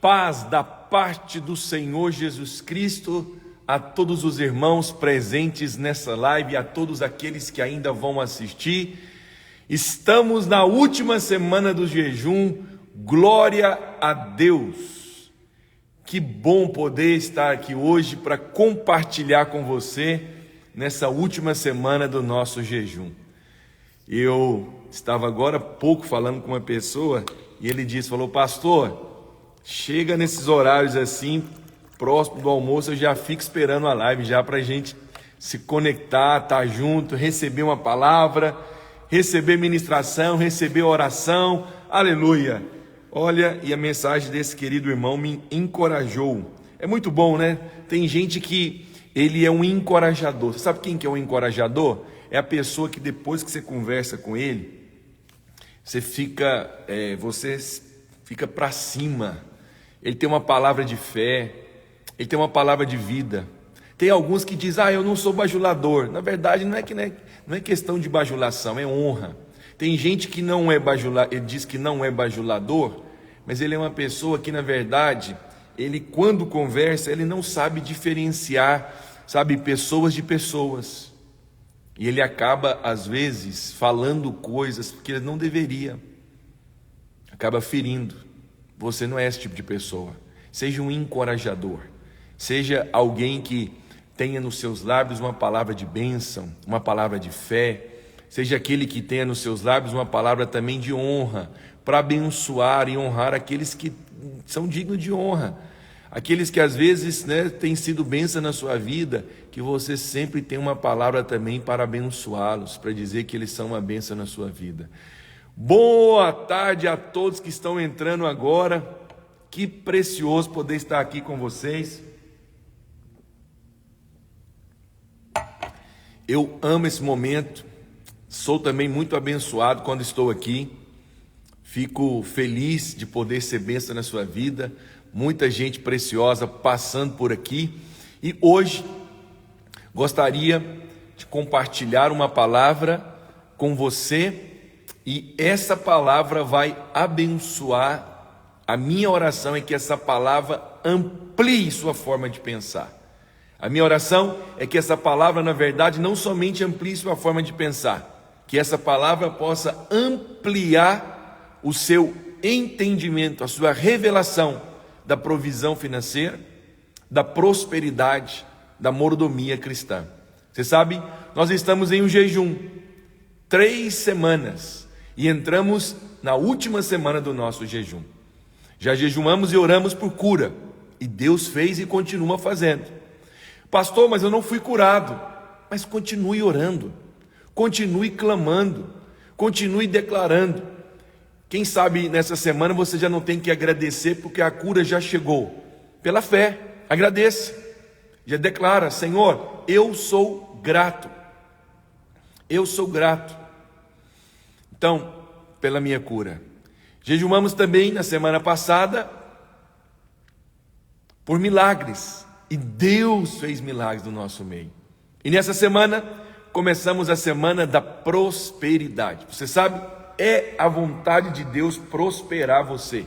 paz da parte do Senhor Jesus Cristo a todos os irmãos presentes nessa live, a todos aqueles que ainda vão assistir. Estamos na última semana do jejum, glória a Deus. Que bom poder estar aqui hoje para compartilhar com você nessa última semana do nosso jejum. Eu estava agora há pouco falando com uma pessoa e ele falou, pastor, chega nesses horários assim, próximo do almoço, eu já fico esperando a live já para a gente se conectar, estar junto, receber uma palavra, receber ministração, receber oração, aleluia. Olha, e a mensagem desse querido irmão me encorajou. É muito bom, né? Tem gente que ele é um encorajador. Você sabe quem que é um encorajador? É a pessoa que depois que você conversa com ele, você fica para cima. Ele tem uma palavra de fé, ele tem uma palavra de vida. Tem alguns que dizem, eu não sou bajulador. Na verdade, não é questão de bajulação, é honra. Tem gente que não é bajulador, ele diz que não é bajulador, mas ele é uma pessoa que, na verdade, ele quando conversa, ele não sabe diferenciar, pessoas de pessoas. E ele acaba, às vezes, falando coisas que ele não deveria. Acaba ferindo. Você não é esse tipo de pessoa. Seja um encorajador. Seja alguém que tenha nos seus lábios uma palavra de bênção, uma palavra de fé. Seja aquele que tenha nos seus lábios uma palavra também de honra, para abençoar e honrar aqueles que são dignos de honra. Aqueles que às vezes têm sido bênção na sua vida, que você sempre tem uma palavra também para abençoá-los, para dizer que eles são uma bênção na sua vida. Boa tarde a todos que estão entrando agora. Que precioso poder estar aqui com vocês. Eu amo esse momento. Sou também muito abençoado quando estou aqui. Fico feliz de poder ser bênção na sua vida. Muita gente preciosa passando por aqui. E hoje gostaria de compartilhar uma palavra com você. E essa palavra vai abençoar. A minha oração é que essa palavra amplie sua forma de pensar. A minha oração é que essa palavra, na verdade, não somente amplie sua forma de pensar, que essa palavra possa ampliar o seu entendimento, a sua revelação da provisão financeira, da prosperidade, da mordomia cristã. Você sabe, nós estamos em um jejum, 3 semanas, e entramos na última semana do nosso jejum. Já jejuamos e oramos por cura, e Deus fez e continua fazendo. Pastor, mas eu não fui curado. Mas continue orando, continue clamando, continue declarando. Quem sabe nessa semana você já não tem que agradecer porque a cura já chegou. Pela fé, agradeça. Já declara, Senhor, eu sou grato. Eu sou grato. Então, pela minha cura. Jejuamos também na semana passada por milagres. E Deus fez milagres no nosso meio. E nessa semana, começamos a semana da prosperidade. Você sabe, é a vontade de Deus prosperar você.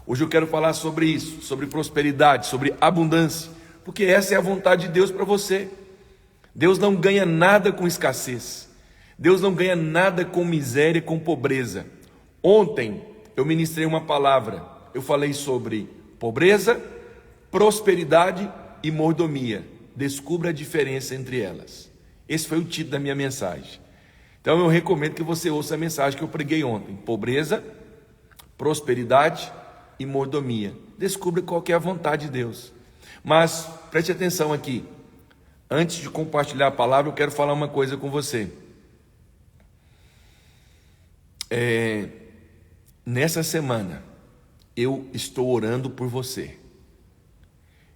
Hoje eu quero falar sobre isso, sobre prosperidade, sobre abundância. Porque essa é a vontade de Deus para você. Deus não ganha nada com escassez. Deus não ganha nada com miséria, com pobreza. Ontem eu ministrei uma palavra. Eu falei sobre pobreza, prosperidade e mordomia. Descubra a diferença entre elas. Esse foi o título da minha mensagem. Então eu recomendo que você ouça a mensagem que eu preguei ontem. Pobreza, prosperidade e mordomia. Descubra qual que é a vontade de Deus. Mas preste atenção aqui. Antes de compartilhar a palavra, eu quero falar uma coisa com você. Nessa semana, eu estou orando por você.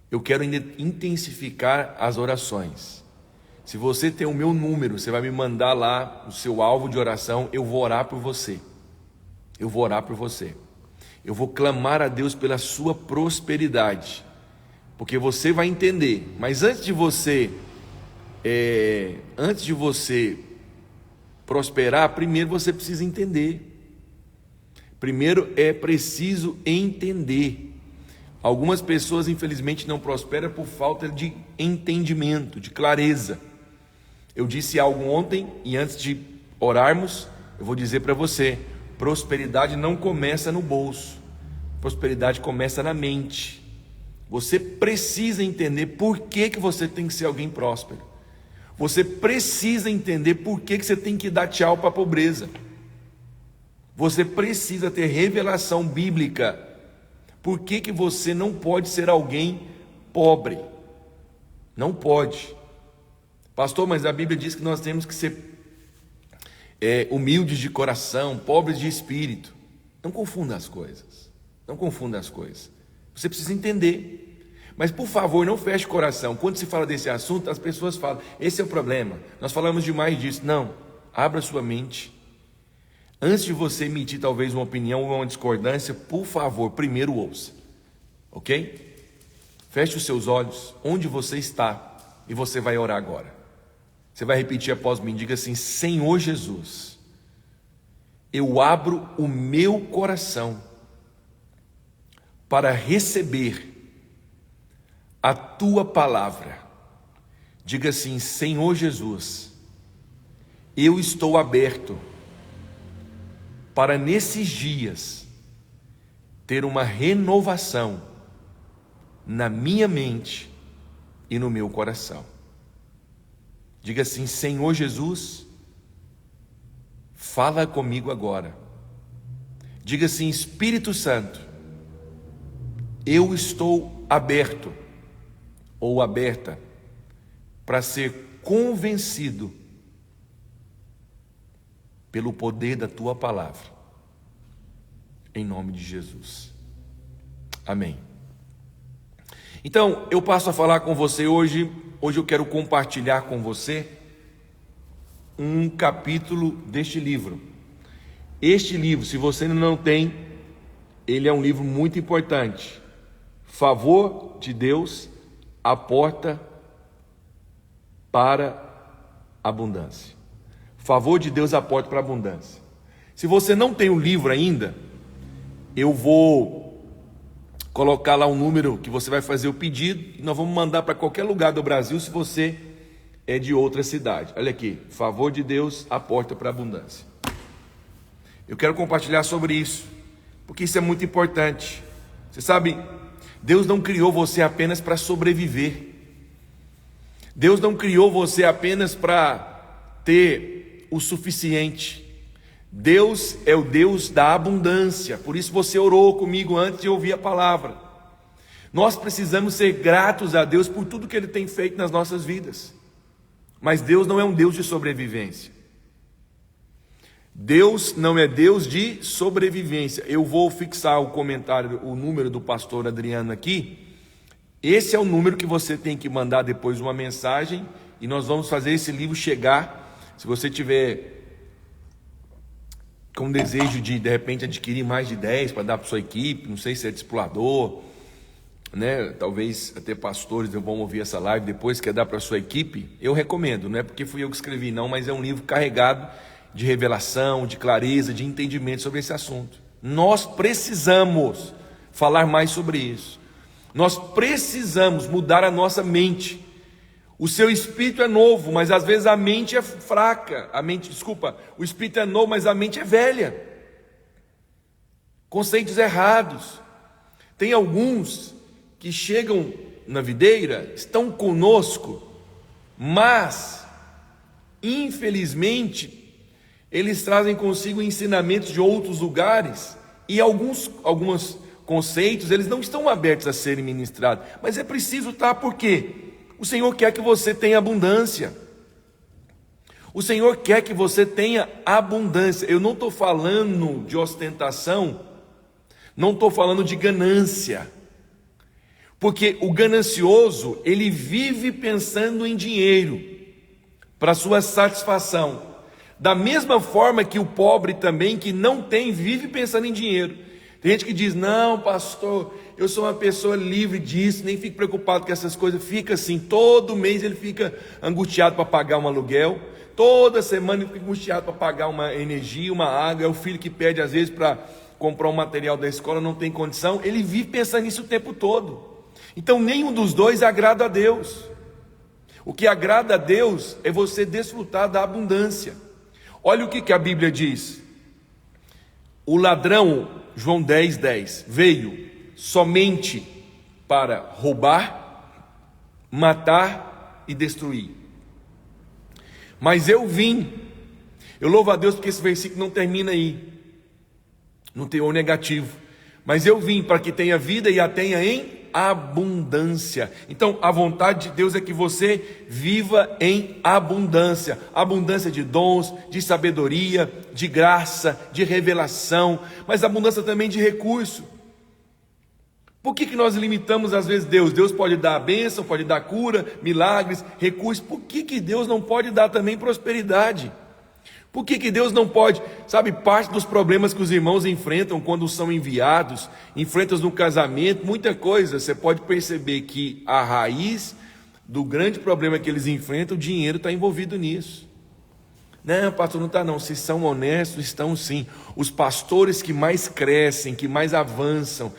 Eu quero intensificar as orações. Se você tem o meu número, você vai me mandar lá o seu alvo de oração, eu vou orar por você. Eu vou orar por você. Eu vou clamar a Deus pela sua prosperidade. Porque você vai entender. Mas antes de você prosperar, primeiro você precisa entender. Primeiro é preciso entender. Algumas pessoas, infelizmente, não prosperam por falta de entendimento, de clareza. Eu disse algo ontem e antes de orarmos, eu vou dizer para você: prosperidade não começa no bolso, prosperidade começa na mente. Você precisa entender por que você tem que ser alguém próspero. Você precisa entender por que você tem que dar tchau para a pobreza. Você precisa ter revelação bíblica. Por que você não pode ser alguém pobre? Não pode. Pastor, mas a Bíblia diz que nós temos que ser humildes de coração, pobres de espírito. Não confunda as coisas. Não confunda as coisas. Você precisa entender. Mas, por favor, não feche o coração. Quando se fala desse assunto, as pessoas falam: esse é o problema, nós falamos demais disso. Não, abra sua mente. Antes de você emitir talvez uma opinião ou uma discordância, por favor, primeiro ouça. Ok? Feche os seus olhos, onde você está, e você vai orar agora. Você vai repetir após mim, diga assim: Senhor Jesus, eu abro o meu coração para receber a tua palavra. Diga assim: Senhor Jesus, eu estou aberto para nesses dias ter uma renovação na minha mente e no meu coração. Diga assim: Senhor Jesus, fala comigo agora. Diga assim: Espírito Santo, eu estou aberto ou aberta para ser convencido pelo poder da tua palavra, em nome de Jesus. Amém. Então, eu passo a falar com você hoje. Hoje eu quero compartilhar com você um capítulo deste livro. Este livro, se você ainda não tem, ele é um livro muito importante. Favor de Deus, a porta para a abundância. Favor de Deus, a porta para a abundância. Se você não tem o livro ainda, eu vou colocar lá um número que você vai fazer o pedido e nós vamos mandar para qualquer lugar do Brasil se você é de outra cidade. Olha aqui: Favor de Deus, a porta para a abundância. Eu quero compartilhar sobre isso, porque isso é muito importante. Você sabe, Deus não criou você apenas para sobreviver. Deus não criou você apenas para ter o suficiente. Deus é o Deus da abundância. Por isso você orou comigo antes de ouvir a palavra. Nós precisamos ser gratos a Deus por tudo que Ele tem feito nas nossas vidas. Mas Deus não é um Deus de sobrevivência. Deus não é Deus de sobrevivência. Eu vou fixar o comentário, o número do pastor Adriano aqui. Esse é o número que você tem que mandar depois uma mensagem e nós vamos fazer esse livro chegar. Se você tiver com desejo de repente adquirir mais de 10 para dar para sua equipe, não sei se é discipulador, né? Talvez até pastores vão ouvir essa live depois, quer dar para sua equipe, eu recomendo. Não é porque fui eu que escrevi não, mas é um livro carregado de revelação, de clareza, de entendimento sobre esse assunto. Nós precisamos falar mais sobre isso. Nós precisamos mudar a nossa mente. O seu espírito é novo, mas às vezes a mente é fraca. O espírito é novo, mas a mente é velha. Conceitos errados. Tem alguns que chegam na videira, estão conosco, mas, infelizmente, eles trazem consigo ensinamentos de outros lugares e alguns conceitos, eles não estão abertos a serem ministrados. Mas é preciso estar, por quê? O Senhor quer que você tenha abundância. O Senhor quer que você tenha abundância. Eu não estou falando de ostentação, não estou falando de ganância. Porque o ganancioso, ele vive pensando em dinheiro, para sua satisfação. Da mesma forma que o pobre também, que não tem, vive pensando em dinheiro. Tem gente que diz: não, pastor, eu sou uma pessoa livre disso, nem fico preocupado com essas coisas. Fica assim, todo mês ele fica angustiado para pagar um aluguel, toda semana ele fica angustiado para pagar uma energia, uma água. É o filho que pede às vezes para comprar um material da escola, não tem condição, ele vive pensando nisso o tempo todo. Então nenhum dos dois agrada a Deus. O que agrada a Deus é você desfrutar da abundância. Olha o que a Bíblia diz. O ladrão, João 10:10, veio somente para roubar, matar e destruir. Mas eu vim. Eu louvo a Deus porque esse versículo não termina aí, no teor negativo. Mas eu vim para que tenha vida e a tenha em abundância. Então a vontade de Deus é que você viva em abundância. Abundância de dons, de sabedoria, de graça, de revelação, mas abundância também de recurso. Por que nós limitamos às vezes Deus? Deus pode dar a bênção, pode dar cura, milagres, recursos. Por que Deus não pode dar também prosperidade? Por que Deus não pode? Sabe, parte dos problemas que os irmãos enfrentam quando são enviados, enfrentam no casamento, muita coisa, você pode perceber que a raiz do grande problema que eles enfrentam, o dinheiro está envolvido nisso. Não, pastor, não está não, se são honestos, estão sim. Os pastores que mais crescem, que mais avançam,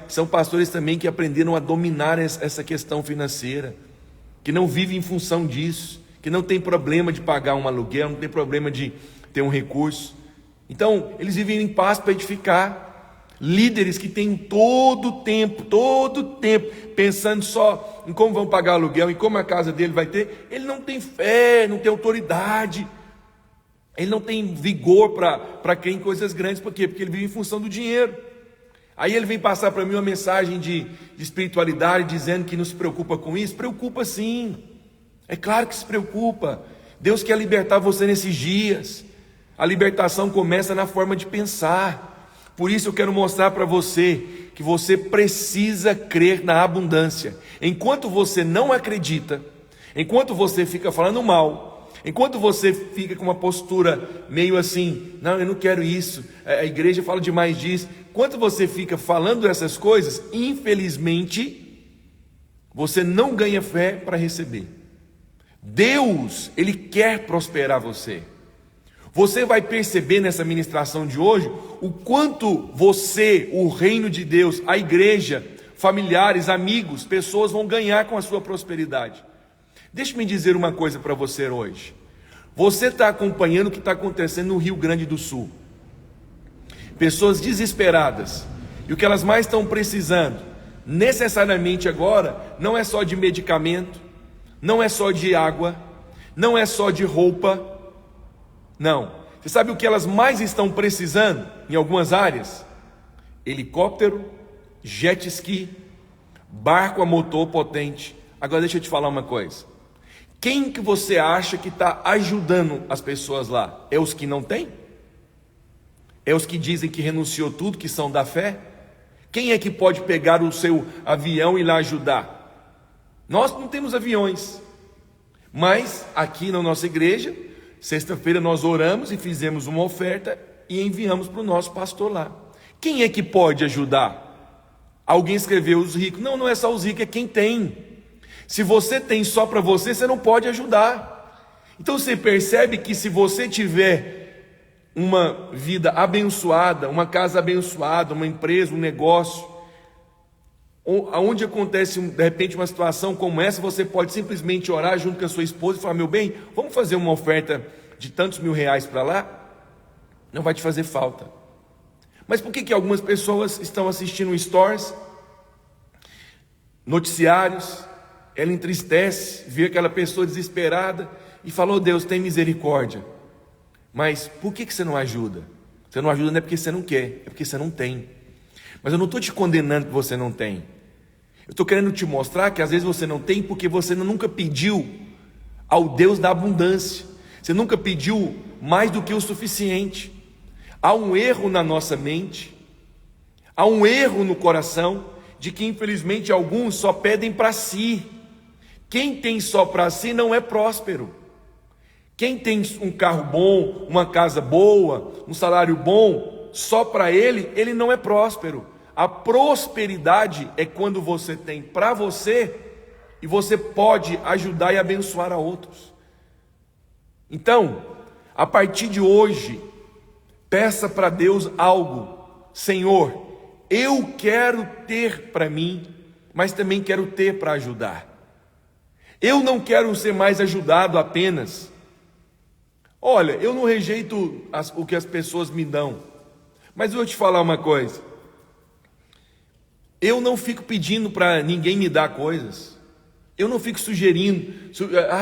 são pastores também que aprenderam a dominar essa questão financeira, que não vivem em função disso, que não tem problema de pagar um aluguel, não tem problema de ter um recurso. Então, eles vivem em paz para edificar. Líderes que têm todo o tempo, pensando só em como vão pagar aluguel, em como a casa dele vai ter. Ele não tem fé, não tem autoridade, ele não tem vigor para crer em coisas grandes. Por quê? Porque ele vive em função do dinheiro. Aí ele vem passar para mim uma mensagem de espiritualidade, dizendo que não se preocupa com isso. Preocupa sim. É claro que se preocupa. Deus quer libertar você nesses dias. A libertação começa na forma de pensar. Por isso eu quero mostrar para você que você precisa crer na abundância. Enquanto você não acredita, enquanto você fica falando mal, enquanto você fica com uma postura meio assim, não, eu não quero isso, a igreja fala demais disso, enquanto você fica falando essas coisas, infelizmente, você não ganha fé para receber. Deus, Ele quer prosperar você. Você vai perceber nessa ministração de hoje o quanto você, o reino de Deus, a igreja, familiares, amigos, pessoas vão ganhar com a sua prosperidade. Deixe-me dizer uma coisa para você hoje. Você está acompanhando o que está acontecendo no Rio Grande do Sul. Pessoas desesperadas. E o que elas mais estão precisando, necessariamente agora, não é só de medicamento, não é só de água, não é só de roupa, não. Você sabe o que elas mais estão precisando em algumas áreas? Helicóptero, jet ski, barco a motor potente. Agora deixa eu te falar uma coisa. Quem que você acha que está ajudando as pessoas lá? É os que não têm? É os que dizem que renunciou tudo, que são da fé? Quem é que pode pegar o seu avião e lá ajudar? Nós não temos aviões, mas aqui na nossa igreja, sexta-feira nós oramos e fizemos uma oferta e enviamos para o nosso pastor lá. Quem é que pode ajudar? Alguém escreveu os ricos. Não, não é só os ricos, é quem tem. Se você tem só para você, você não pode ajudar. Então você percebe que se você tiver uma vida abençoada, uma casa abençoada, uma empresa, um negócio, onde acontece de repente uma situação como essa, você pode simplesmente orar junto com a sua esposa e falar: meu bem, vamos fazer uma oferta de tantos R$1.000 para lá? Não vai te fazer falta. Mas por que algumas pessoas estão assistindo stories, noticiários, ela entristece, vê aquela pessoa desesperada e fala: oh Deus, tem misericórdia. Mas por que você não ajuda? Você não ajuda não é porque você não quer, é porque você não tem. Mas eu não estou te condenando que você não tem. Eu estou querendo te mostrar que às vezes você não tem porque você nunca pediu ao Deus da abundância. Você nunca pediu mais do que o suficiente. Há um erro na nossa mente, há um erro no coração, de que infelizmente alguns só pedem para si. Quem tem só para si não é próspero. Quem tem um carro bom, uma casa boa, um salário bom, só para ele não é próspero. A prosperidade é quando você tem para você e você pode ajudar e abençoar a outros. Então, a partir de hoje, peça para Deus algo Senhor, eu quero ter para mim, mas também quero ter para ajudar. Eu não quero ser mais ajudado apenas. Olha, eu não rejeito o que as pessoas me dão, mas eu vou te falar uma coisa. Eu não fico pedindo para ninguém me dar coisas. Eu não fico sugerindo,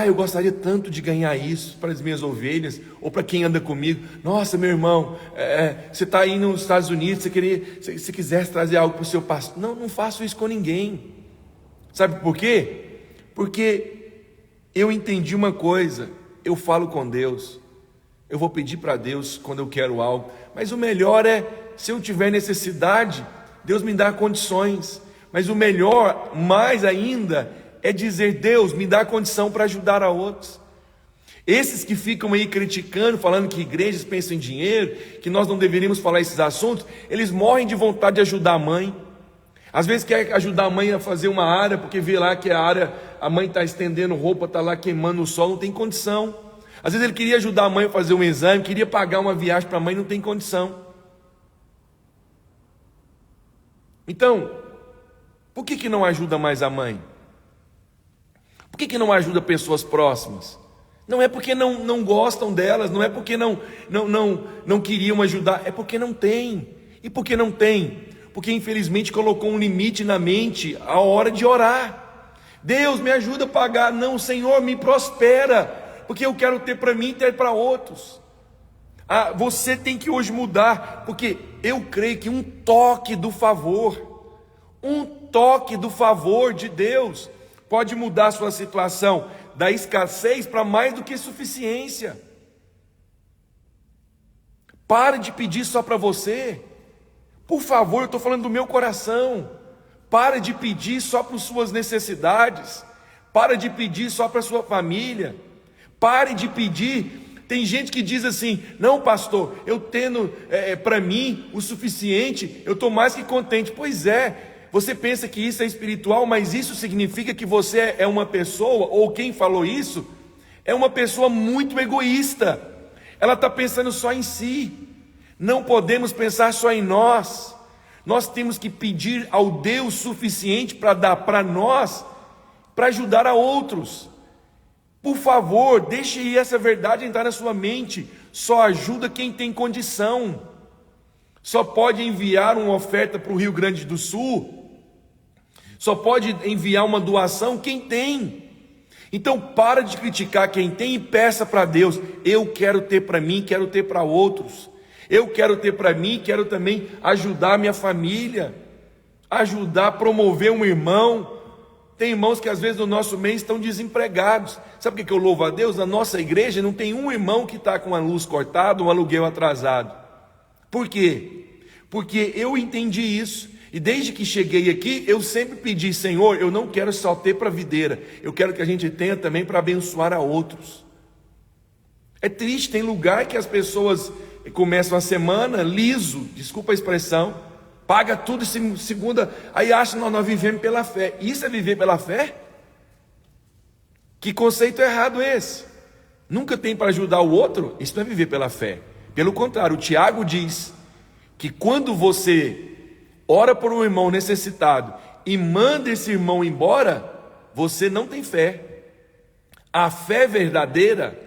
eu gostaria tanto de ganhar isso para as minhas ovelhas, ou para quem anda comigo. Nossa, meu irmão, você está aí nos Estados Unidos, se quisesse trazer algo para o seu pastor. Não faço isso com ninguém. Sabe por quê? Porque eu entendi uma coisa, eu falo com Deus. Eu vou pedir para Deus quando eu quero algo, mas o melhor é, se eu tiver necessidade, Deus me dá condições. Mas o melhor, mais ainda, é dizer: Deus, me dá condição para ajudar a outros. Esses que ficam aí criticando, falando que igrejas pensam em dinheiro, que nós não deveríamos falar esses assuntos, eles morrem de vontade de ajudar a mãe. Às vezes quer ajudar a mãe a fazer uma área, porque vê lá que a mãe está estendendo roupa, está lá queimando no sol, não tem condição. Às vezes ele queria ajudar a mãe a fazer um exame, queria pagar uma viagem para a mãe, não tem condição. Então, por que não ajuda mais a mãe? Por que não ajuda pessoas próximas? Não é porque não gostam delas, não é porque não queriam ajudar, é porque não tem. E por que não tem? Porque infelizmente colocou um limite na mente a hora de orar. Deus, me ajuda a pagar. Não, Senhor, me prospera, porque eu quero ter para mim e ter para outros. Você tem que hoje mudar, porque eu creio que um toque do favor de Deus pode mudar a sua situação da escassez para mais do que suficiência. Pare de pedir só para você. Por favor, eu estou falando do meu coração. Pare de pedir só para as suas necessidades. Pare de pedir só para a sua família. Pare de pedir. Tem gente que diz assim: não, pastor, eu tendo para mim o suficiente, eu estou mais que contente. Pois é, você pensa que isso é espiritual, mas isso significa que você é uma pessoa, ou quem falou isso, é uma pessoa muito egoísta. Ela está pensando só em si. Não podemos pensar só em nós. Nós temos que pedir ao Deus suficiente para dar para nós, para ajudar a outros. Por favor, deixe essa verdade entrar na sua mente. Só ajuda quem tem condição. Só pode enviar uma oferta para o Rio Grande do Sul. Só pode enviar uma doação quem tem. Então para de criticar quem tem e peça para Deus: eu quero ter para mim, quero ter para outros. Eu quero ter para mim, quero também ajudar a minha família, ajudar a promover um irmão. Tem irmãos que às vezes no nosso meio estão desempregados. Sabe o que eu louvo a Deus? Na nossa igreja não tem um irmão que está com a luz cortada, um aluguel atrasado. Por quê? Porque eu entendi isso. E desde que cheguei aqui, eu sempre pedi: Senhor, eu não quero só ter para a videira, eu quero que a gente tenha também para abençoar a outros. É triste, tem lugar que as pessoas começam a semana liso, desculpa a expressão, paga tudo segunda, aí acham que nós vivemos pela fé. Isso é viver pela fé? Que conceito errado é esse? Nunca tem para ajudar o outro? Isso não é viver pela fé. Pelo contrário, o Tiago diz que quando você ora por um irmão necessitado e manda esse irmão embora, você não tem fé. A fé verdadeira,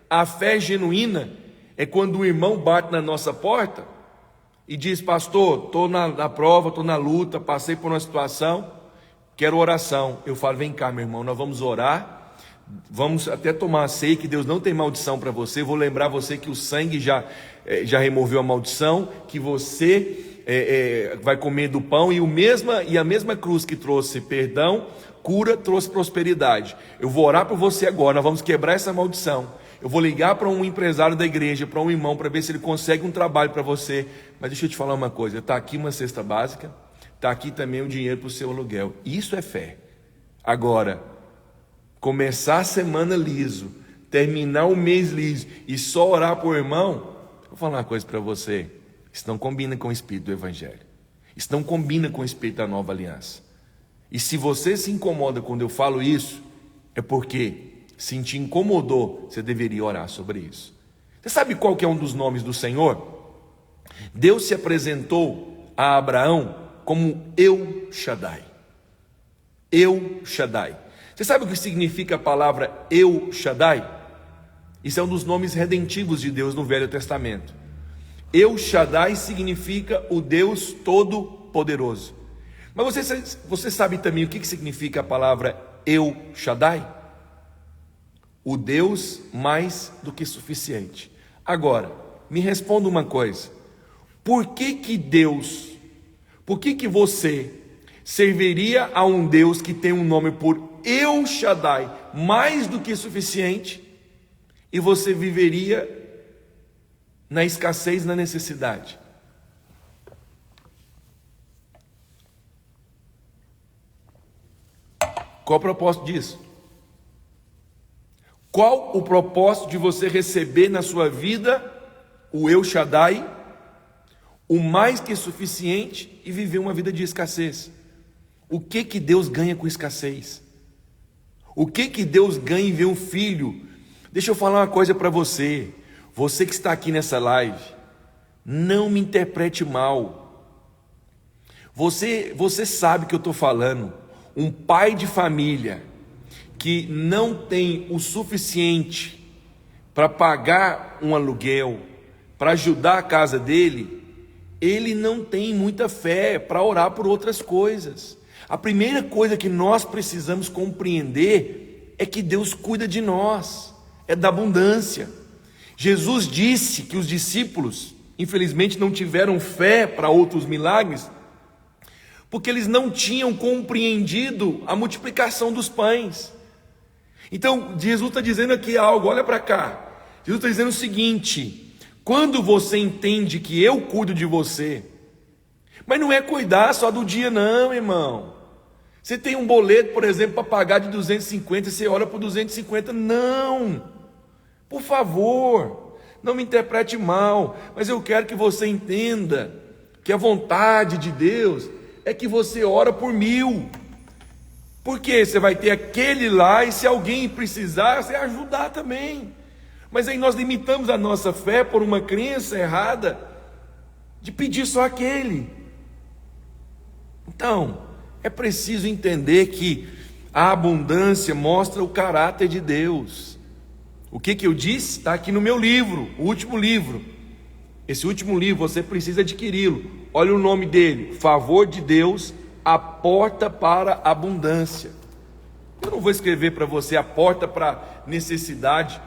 a fé genuína, é quando o irmão bate na nossa porta e diz: pastor, estou na prova, estou na luta, passei por uma situação, quero oração. Eu falo: vem cá, meu irmão, nós vamos orar, vamos até tomar a ceia, que Deus não tem maldição para você. Vou lembrar você que o sangue já removeu a maldição, que você vai comer do pão, e a mesma cruz que trouxe perdão, cura, trouxe prosperidade. Eu vou orar por você agora, nós vamos quebrar essa maldição. Eu vou ligar para um empresário da igreja, para um irmão, para ver se ele consegue um trabalho para você. Mas deixa eu te falar uma coisa: está aqui uma cesta básica, está aqui também o dinheiro para o seu aluguel. Isso é fé. Agora, começar a semana liso, terminar o mês liso e só orar por irmão, vou falar uma coisa para você: isso não combina com o espírito do evangelho. Isso não combina com o espírito da nova aliança. E se você se incomoda quando eu falo isso, é porque se te incomodou, você deveria orar sobre isso. Você sabe qual que é um dos nomes do Senhor? Deus se apresentou a Abraão como El Shaddai. El Shaddai. Você sabe o que significa a palavra El Shaddai? Isso é um dos nomes redentivos de Deus no Velho Testamento. El Shaddai significa o Deus Todo-Poderoso. Mas você sabe também o que significa a palavra El Shaddai? O Deus mais do que suficiente. Agora, me responda uma coisa. Por que você serviria a um Deus que tem um nome por El Shaddai, mais do que suficiente, e você viveria na escassez, na necessidade? Qual o propósito disso? Qual o propósito de você receber na sua vida o El Shaddai, o mais que suficiente, e viver uma vida de escassez? O que Deus ganha com escassez? O que Deus ganha em ver um filho? Deixa eu falar uma coisa para você. Você que está aqui nessa live, não me interprete mal. Você sabe o que eu estou falando. Um pai de família que não tem o suficiente para pagar um aluguel, para ajudar a casa dele, ele não tem muita fé para orar por outras coisas. A primeira coisa que nós precisamos compreender é que Deus cuida de nós, é da abundância. Jesus disse que os discípulos, infelizmente, não tiveram fé para outros milagres, porque eles não tinham compreendido a multiplicação dos pães. Então, Jesus está dizendo aqui algo, olha para cá. Jesus está dizendo o seguinte: quando você entende que eu cuido de você, mas não é cuidar só do dia não, irmão. Você tem um boleto, por exemplo, para pagar de 250, você olha para 250, não. Por favor, não me interprete mal, mas eu quero que você entenda que a vontade de Deus é que você ora por 1000. Porque você vai ter aquele lá, e se alguém precisar, você ajudar também. Mas aí nós limitamos a nossa fé por uma crença errada de pedir só aquele. Então, é preciso entender que a abundância mostra o caráter de Deus. O que eu disse está aqui no meu livro, o último livro. Esse último livro você precisa adquiri-lo. Olha o nome dele: Favor de Deus, a porta para a abundância. Eu não vou escrever para você a porta para necessidade,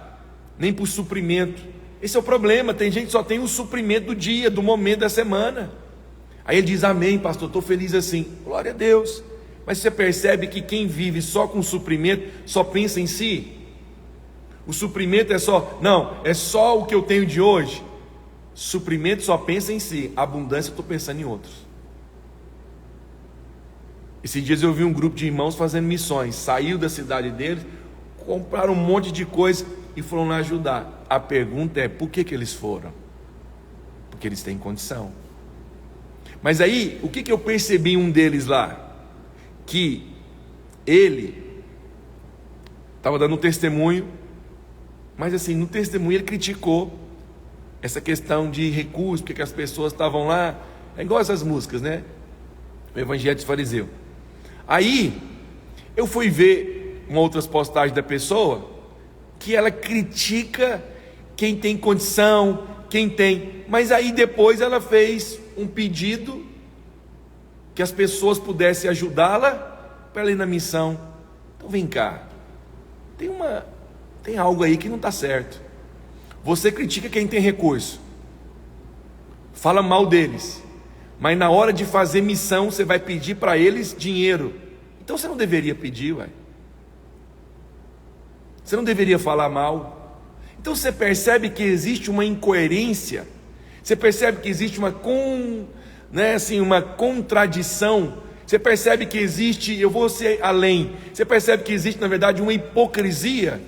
nem para o suprimento. Esse é o problema. Tem gente que só tem o suprimento do dia, do momento, da semana. Aí ele diz: amém, pastor, estou feliz assim. Glória a Deus. Mas você percebe que quem vive só com suprimento só pensa em si? O suprimento é só o que eu tenho de hoje. Suprimento só pensa em si. Abundância, eu estou pensando em outros. Esses dias eu vi um grupo de irmãos fazendo missões. Saiu da cidade deles, compraram um monte de coisa e foram lá ajudar. A pergunta é: por que eles foram? Porque eles têm condição. Mas aí, o que eu percebi em um deles lá? Que ele estava dando um testemunho, mas assim, no testemunho ele criticou essa questão de recursos, porque as pessoas estavam lá. É igual essas músicas, né? O Evangelho dos Fariseus. Aí, eu fui ver outras postagens da pessoa, que ela critica quem tem condição, quem tem. Mas aí depois ela fez um pedido que as pessoas pudessem ajudá-la para ela ir na missão. Então vem cá, tem algo aí que não está certo. Você critica quem tem recurso, fala mal deles, mas na hora de fazer missão você vai pedir para eles dinheiro. Então você não deveria pedir, ué. Você não deveria falar mal. Então você percebe que existe uma incoerência. Você percebe que existe uma contradição. Você percebe que existe, eu vou ser além, você percebe que existe na verdade uma hipocrisia.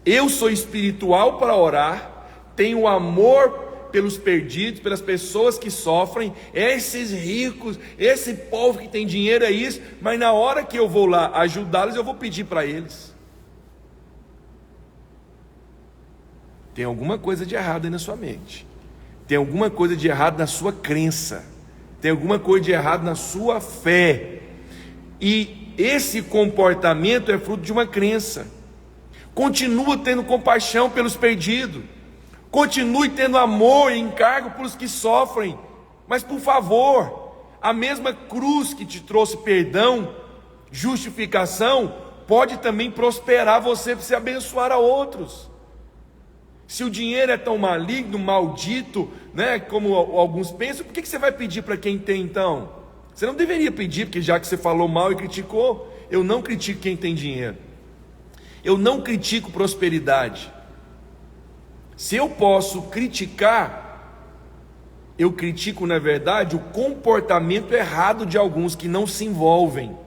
Eu sou espiritual para orar, tenho amor pelos perdidos, pelas pessoas que sofrem, esses ricos, esse povo que tem dinheiro é isso, mas na hora que eu vou lá ajudá-los, eu vou pedir para eles. Tem alguma coisa de errado aí na sua mente. Tem alguma coisa de errado na sua crença. Tem alguma coisa de errado na sua fé. E esse comportamento é fruto de uma crença. Continua tendo compaixão pelos perdidos. Continue tendo amor e encargo pelos que sofrem. Mas por favor, a mesma cruz que te trouxe perdão, justificação, pode também prosperar você para se abençoar a outros. Se o dinheiro é tão maligno, maldito, né, como alguns pensam, por que você vai pedir para quem tem então? Você não deveria pedir, porque já que você falou mal e criticou, eu não critico quem tem dinheiro. Eu não critico prosperidade. Se eu posso criticar, eu critico na verdade o comportamento errado de alguns que não se envolvem,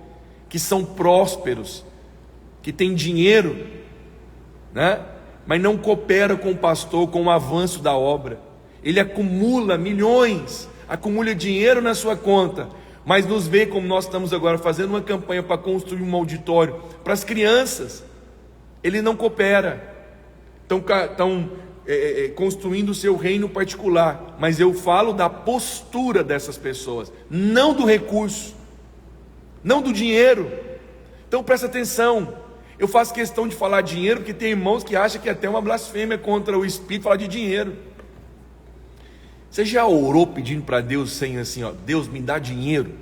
que são prósperos, que têm dinheiro, né? Mas não coopera com o pastor, com o avanço da obra. Ele acumula milhões, acumula dinheiro na sua conta, mas nos vê como nós estamos agora fazendo uma campanha para construir um auditório para as crianças. Ele não coopera, estão construindo o seu reino particular, mas eu falo da postura dessas pessoas, não do recurso, não do dinheiro. Então presta atenção. Eu faço questão de falar dinheiro, porque tem irmãos que acham que é até uma blasfêmia contra o Espírito falar de dinheiro. Você já orou pedindo para Deus, sem assim, ó, Deus me dá dinheiro?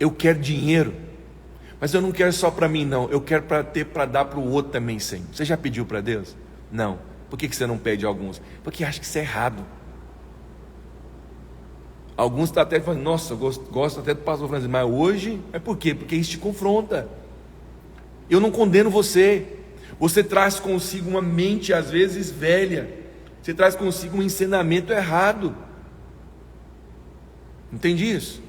Eu quero dinheiro, mas eu não quero só para mim não, eu quero para dar para o outro também, Senhor. Você já pediu para Deus? Não. Por que você não pede a alguns? Porque acha que isso é errado. Alguns estão até falando, nossa, eu gosto até do pastor Francisco, mas hoje, é por quê? Porque isso te confronta. Eu não condeno você. Você traz consigo uma mente às vezes velha. Você traz consigo um ensinamento errado. Entende isso?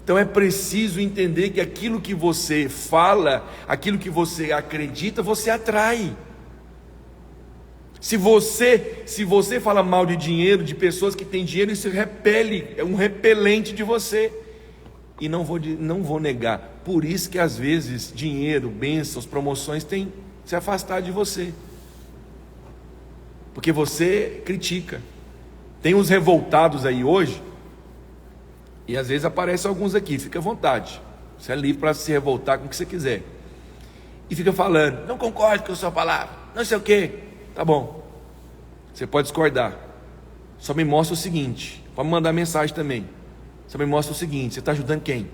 Então é preciso entender que aquilo que você fala, aquilo que você acredita, você atrai. Se você fala mal de dinheiro, de pessoas que têm dinheiro, isso repele, é um repelente de você. E não vou negar, por isso que às vezes dinheiro, bênçãos, promoções têm se afastado de você, porque você critica. Tem uns revoltados aí hoje, e às vezes aparecem alguns aqui, fica à vontade, você é livre para se revoltar com o que você quiser, e fica falando, não concordo com a sua palavra, não sei o que, tá bom, você pode discordar, só me mostra o seguinte, pode me mandar mensagem também. Você me mostra o seguinte, você está ajudando quem?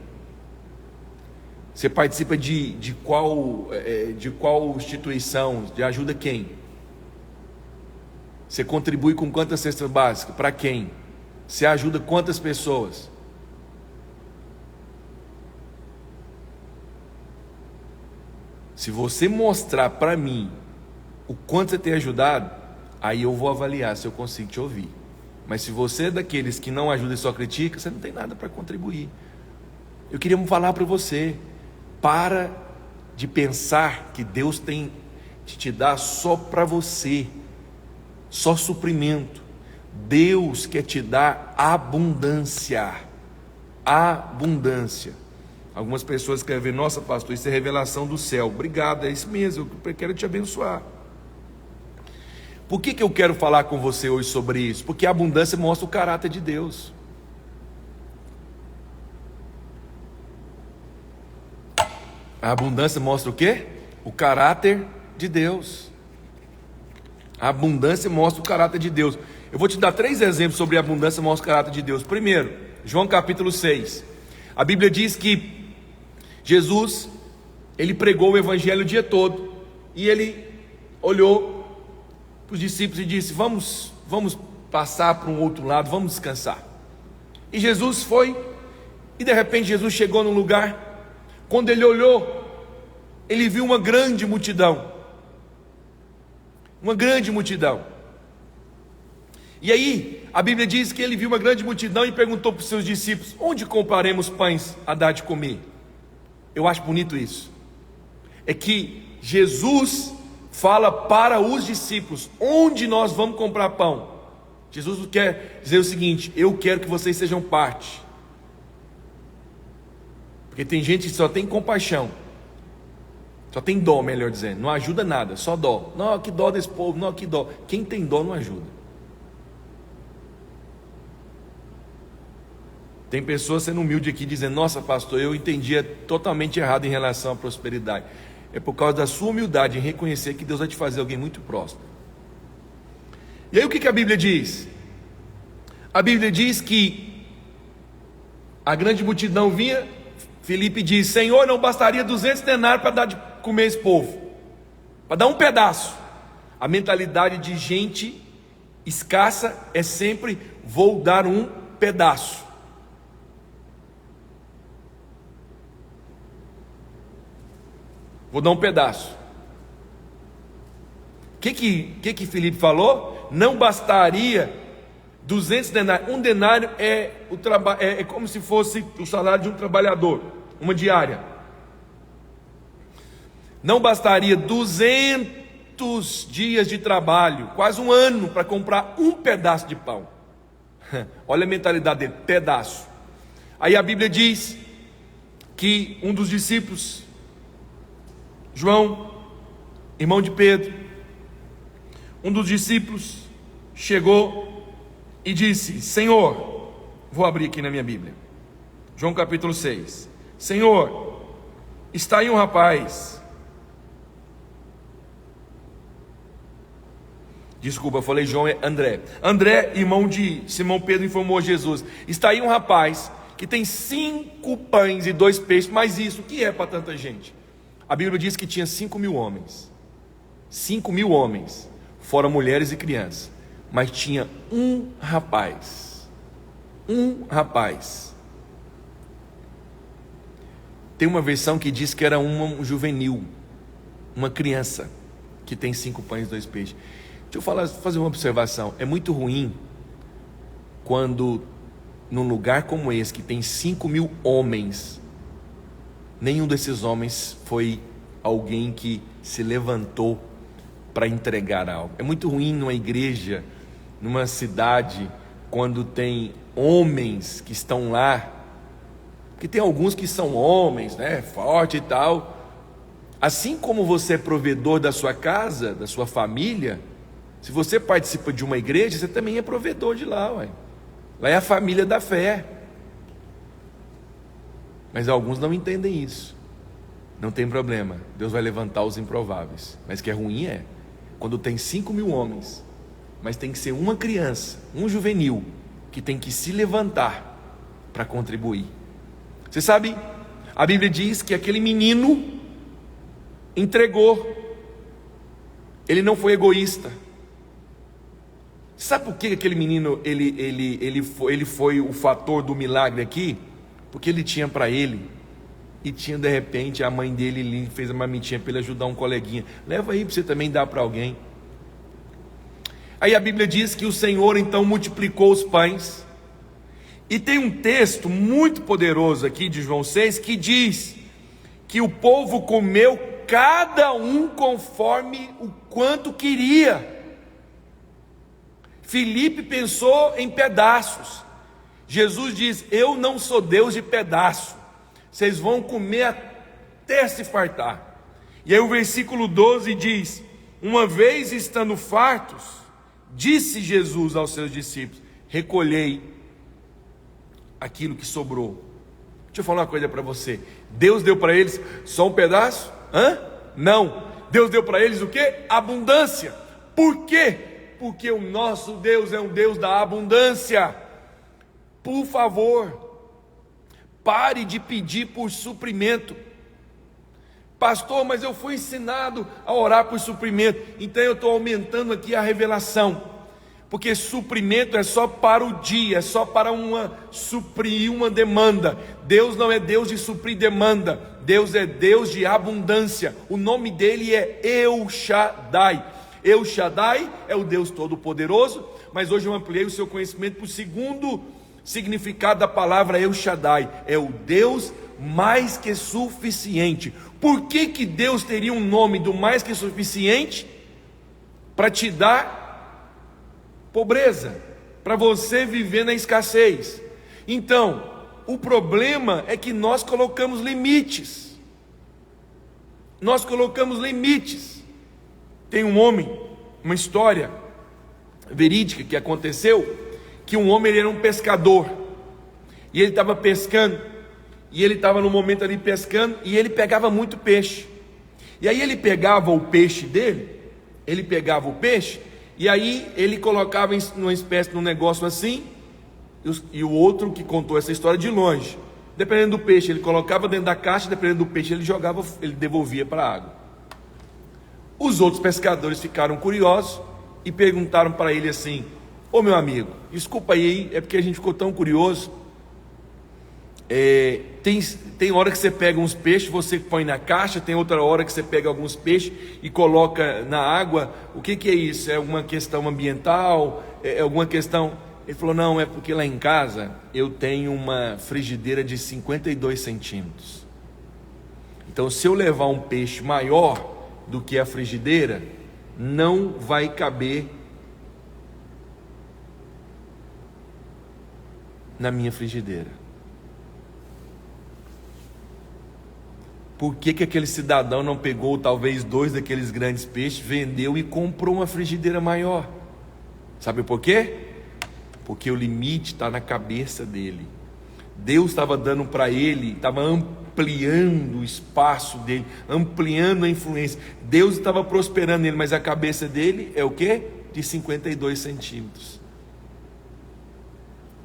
Você participa de qual instituição? De ajuda quem? Você contribui com quantas cestas básicas? Para quem? Você ajuda quantas pessoas? Se você mostrar para mim o quanto você tem ajudado, aí eu vou avaliar se eu consigo te ouvir. Mas se você é daqueles que não ajuda e só critica, você não tem nada para contribuir. Eu queria falar para você, para de pensar que Deus tem de te dar só para você, só suprimento. Deus quer te dar abundância, abundância. Algumas pessoas escrevem, nossa pastor, isso é revelação do céu. Obrigado, é isso mesmo, eu quero te abençoar. Por que eu quero falar com você hoje sobre isso? Porque a abundância mostra o caráter de Deus. A abundância mostra o quê? O caráter de Deus. A abundância mostra o caráter de Deus. Eu vou te dar 3 exemplos sobre a abundância mostra o caráter de Deus. Primeiro, João capítulo 6. A Bíblia diz que Jesus, ele pregou o evangelho o dia todo. E ele olhou para os discípulos e disse, vamos passar para um outro lado, vamos descansar. E Jesus foi, e de repente Jesus chegou num lugar, quando ele olhou, ele viu uma grande multidão. Uma grande multidão. E aí, a Bíblia diz que ele viu uma grande multidão e perguntou para os seus discípulos, onde compraremos pães a dar de comer? Eu acho bonito isso. É que Jesus fala para os discípulos, onde nós vamos comprar pão? Jesus quer dizer o seguinte, eu quero que vocês sejam parte. Porque tem gente que só tem compaixão, só tem dó, melhor dizendo, não ajuda nada, só dó. Não, que dó desse povo, não, que dó. Quem tem dó não ajuda. Tem pessoas sendo humilde aqui dizendo: nossa pastor, eu entendia totalmente errado em relação à prosperidade. É por causa da sua humildade em reconhecer que Deus vai te fazer alguém muito próximo. E aí o que a Bíblia diz? A Bíblia diz que a grande multidão vinha. Filipe diz: Senhor, não bastaria 200 denários para dar de comer esse povo, para dar um pedaço. A mentalidade de gente escassa é sempre: vou dar um pedaço. Vou dar um pedaço. O que Filipe falou? Não bastaria 200 denários. Um denário é como se fosse o salário de um trabalhador, uma diária. Não bastaria 200 dias de trabalho, quase um ano, para comprar um pedaço de pão. Olha a mentalidade dele: pedaço. Aí a Bíblia diz que um dos discípulos, João, irmão de Pedro, um dos discípulos chegou e disse: Senhor, vou abrir aqui na minha Bíblia, João capítulo 6. Senhor, está aí um rapaz. Desculpa, eu falei João, é André. André, irmão de Simão Pedro, informou a Jesus: está aí um rapaz que tem 5 pães e 2 peixes. Mas isso, o que é para tanta gente? A Bíblia diz que tinha 5.000 homens. 5.000 homens, fora mulheres e crianças. Mas tinha um rapaz. Um rapaz. Tem uma versão que diz que era um juvenil, uma criança, que tem 5 pães e 2 peixes. Deixa eu fazer uma observação. É muito ruim quando, num lugar como esse, que tem 5.000 homens, nenhum desses homens foi alguém que se levantou para entregar algo. É muito ruim numa igreja, numa cidade, quando tem homens que estão lá, porque tem alguns que são homens, né, forte e tal. Assim como você é provedor da sua casa, da sua família, se você participa de uma igreja, você também é provedor de lá, ué. Lá é a família da fé. Mas alguns não entendem isso. Não tem problema, Deus vai levantar os improváveis. Mas que é ruim quando tem 5.000 homens, mas tem que ser uma criança, um juvenil, que tem que se levantar para contribuir. Você sabe, a Bíblia diz que aquele menino entregou. Ele não foi egoísta. Sabe por que aquele menino ele foi o fator do milagre aqui? Porque ele tinha para ele, e tinha de repente a mãe dele fez a marmitinha para ele ajudar um coleguinha. Leva aí para você também dar para alguém. Aí a Bíblia diz que o Senhor então multiplicou os pães. E tem um texto muito poderoso aqui de João 6 que diz que o povo comeu cada um conforme o quanto queria. Filipe pensou em pedaços. Jesus diz: eu não sou Deus de pedaço, vocês vão comer até se fartar. E aí o versículo 12 diz: uma vez estando fartos, disse Jesus aos seus discípulos: recolhei aquilo que sobrou. Deixa eu falar uma coisa para você: Deus deu para eles só um pedaço? Não, Deus deu para eles o quê? Abundância. Por quê? Porque o nosso Deus é um Deus da abundância. Por favor, pare de pedir por suprimento. Pastor, mas eu fui ensinado a orar por suprimento. Então eu estou aumentando aqui a revelação, porque suprimento é só para o dia, é só para suprir uma demanda. Deus não é Deus de suprir demanda, Deus é Deus de abundância. O nome dele é El Shaddai. El Shaddai é o Deus Todo-Poderoso, mas hoje eu ampliei o seu conhecimento para o segundo significado da palavra El Shaddai: é o Deus mais que suficiente. Por que Deus teria um nome do mais que suficiente? Para te dar pobreza, para você viver na escassez. Então, o problema é que nós colocamos limites. Nós colocamos limites. Tem um homem, uma história verídica que aconteceu, que um homem, ele era um pescador, E ele estava pescando, e ele estava no momento ali pescando, e ele pegava muito peixe. E aí ele pegava o peixe dele, e aí ele colocava numa espécie de um negócio assim, e o outro que contou essa história de longe. Dependendo do peixe, ele colocava dentro da caixa, dependendo do peixe, ele devolvia para a água. Os outros pescadores ficaram curiosos e perguntaram para ele assim: ô meu amigo, desculpa aí, é porque a gente ficou tão curioso. Tem hora que você pega uns peixes, você põe na caixa, tem outra hora que você pega alguns peixes e coloca na água. O que é isso? É alguma questão ambiental? É alguma questão... Ele falou: não, é porque lá em casa eu tenho uma frigideira de 52 centímetros. Então se eu levar um peixe maior do que a frigideira, não vai caber na minha frigideira. Por que aquele cidadão não pegou talvez 2 daqueles grandes peixes, vendeu e comprou uma frigideira maior? Sabe por quê? Porque o limite está na cabeça dele. Deus estava dando para ele, estava ampliando o espaço dele, ampliando a influência. Deus estava prosperando ele, mas a cabeça dele é o quê? De 52 centímetros.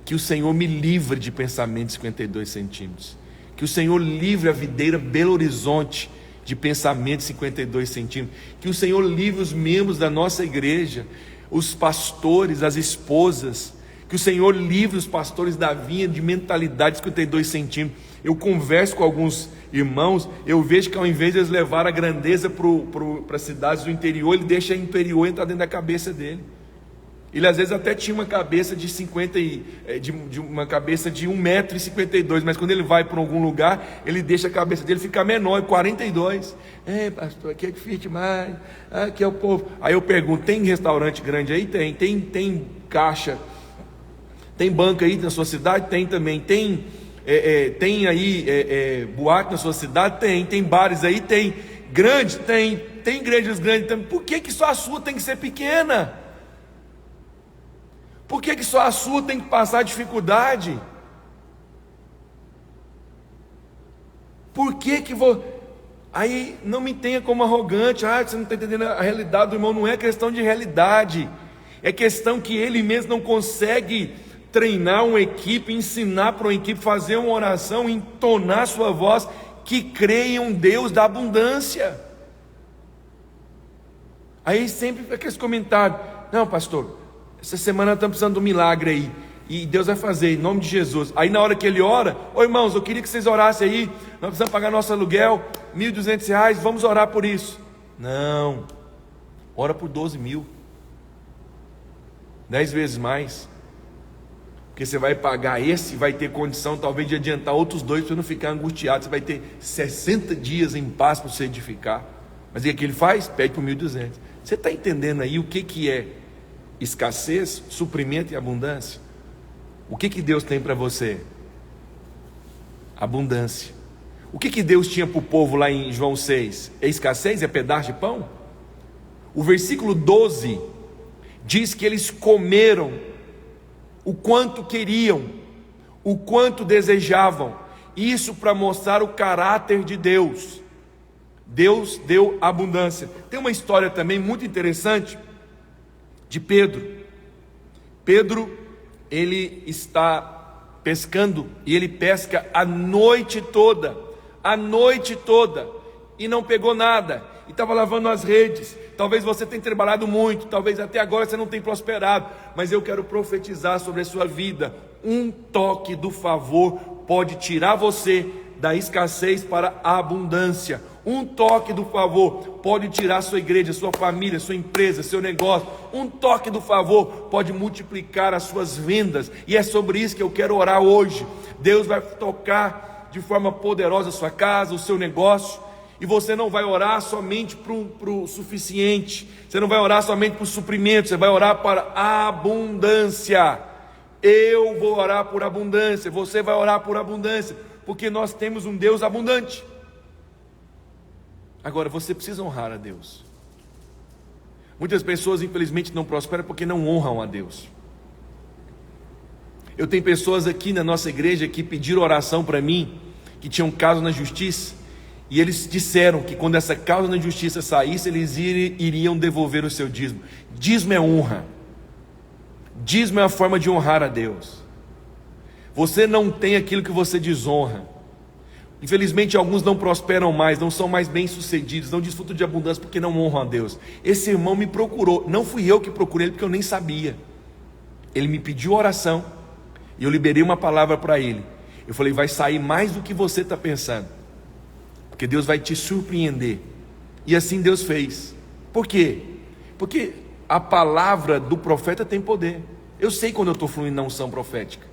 Que o Senhor me livre de pensamento de 52 centímetros. Que o Senhor livre a videira Belo Horizonte de pensamento de 52 centímetros. Que o Senhor livre os membros da nossa igreja, os pastores, as esposas. Que o Senhor livre os pastores da vinha de mentalidade de 52 centímetros. Eu converso com alguns irmãos, eu vejo que ao invés de eles levar a grandeza para as cidades do interior, ele deixa o interior entrar dentro da cabeça dele. Ele às vezes até tinha uma cabeça de uma cabeça de 1,52 m, mas quando ele vai para algum lugar, ele deixa a cabeça dele ficar menor, 42. Pastor, aqui é difícil demais, aqui é o povo. Aí eu pergunto: tem restaurante grande aí? Tem caixa, tem banca aí na sua cidade? Tem também. Tem aí boate na sua cidade? Tem bares aí? Tem grandes? Tem igrejas grandes também. Por que só a sua tem que ser pequena? Por que só a sua tem que passar dificuldade? Por que Aí não me tenha como arrogante. Você não está entendendo a realidade do irmão. Não é questão de realidade, é questão que ele mesmo não consegue treinar uma equipe, ensinar para uma equipe, fazer uma oração, entonar sua voz, que crê em um Deus da abundância. Aí sempre fica esse comentário: não, pastor, essa semana estamos precisando de um milagre aí, e Deus vai fazer, em nome de Jesus. Aí na hora que ele ora: ô irmãos, eu queria que vocês orassem aí, nós precisamos pagar nosso aluguel, R$1.200, vamos orar por isso. Não, ora por 12 mil, 10 vezes mais, porque você vai pagar esse, vai ter condição talvez de adiantar outros 2, para você não ficar angustiado. Você vai ter 60 dias em paz para você edificar. Mas o que ele faz? Pede por 1.200. Você está entendendo aí o que é escassez, suprimento e abundância? O que Deus tem para você? Abundância. O que Deus tinha para o povo lá em João 6? É escassez? É pedaço de pão? O versículo 12 diz que eles comeram o quanto queriam, o quanto desejavam. Isso para mostrar o caráter de Deus. Deus deu abundância. Tem uma história também muito interessante de Pedro. Pedro, ele está pescando, e ele pesca a noite toda, e não pegou nada, e estava lavando as redes. Talvez você tenha trabalhado muito, talvez até agora você não tenha prosperado, mas eu quero profetizar sobre a sua vida: um toque do favor pode tirar você da escassez para a abundância. Um toque do favor pode tirar sua igreja, sua família, sua empresa, seu negócio. Um toque do favor pode multiplicar as suas vendas, e é sobre isso que eu quero orar hoje. Deus vai tocar de forma poderosa a sua casa, o seu negócio, e você não vai orar somente para o suficiente, você não vai orar somente para o suprimento, você vai orar para a abundância. Eu vou orar por abundância, você vai orar por abundância, porque nós temos um Deus abundante. Agora, você precisa honrar a Deus. Muitas pessoas infelizmente não prosperam porque não honram a Deus. Eu tenho pessoas aqui na nossa igreja que pediram oração para mim, que tinham um caso na justiça, e eles disseram que quando essa causa na justiça saísse, eles iriam devolver o seu dízimo. Dízimo é honra. Dízimo é a forma de honrar a Deus. Você não tem aquilo que você desonra. Infelizmente alguns não prosperam mais, não são mais bem sucedidos, não desfrutam de abundância porque não honram a Deus. Esse irmão me procurou, não fui eu que procurei ele porque eu nem sabia. Ele me pediu oração e eu liberei uma palavra para ele. Eu falei, vai sair mais do que você está pensando, porque Deus vai te surpreender. E assim Deus fez. Por quê? Porque a palavra do profeta tem poder. Eu sei quando eu estou fluindo na unção profética.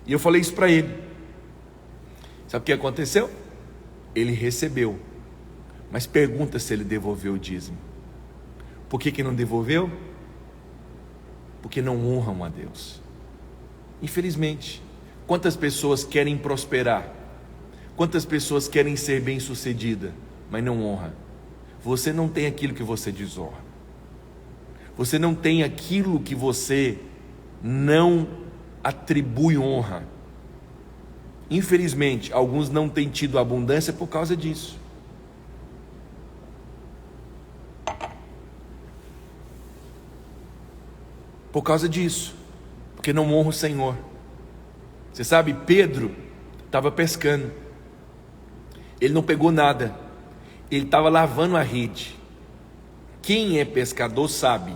E eu falei isso para ele. Sabe o que aconteceu? Ele recebeu. Mas pergunta se ele devolveu o dízimo. Por que não devolveu? Porque não honram a Deus. Infelizmente, quantas pessoas querem prosperar? Quantas pessoas querem ser bem-sucedida, mas não honra? Você não tem aquilo que você desonra. Você não tem aquilo que você não atribui honra. Infelizmente, alguns não têm tido abundância por causa disso. Por causa disso, porque não honra o Senhor. Você sabe, Pedro estava pescando, ele não pegou nada, ele estava lavando a rede. Quem é pescador sabe.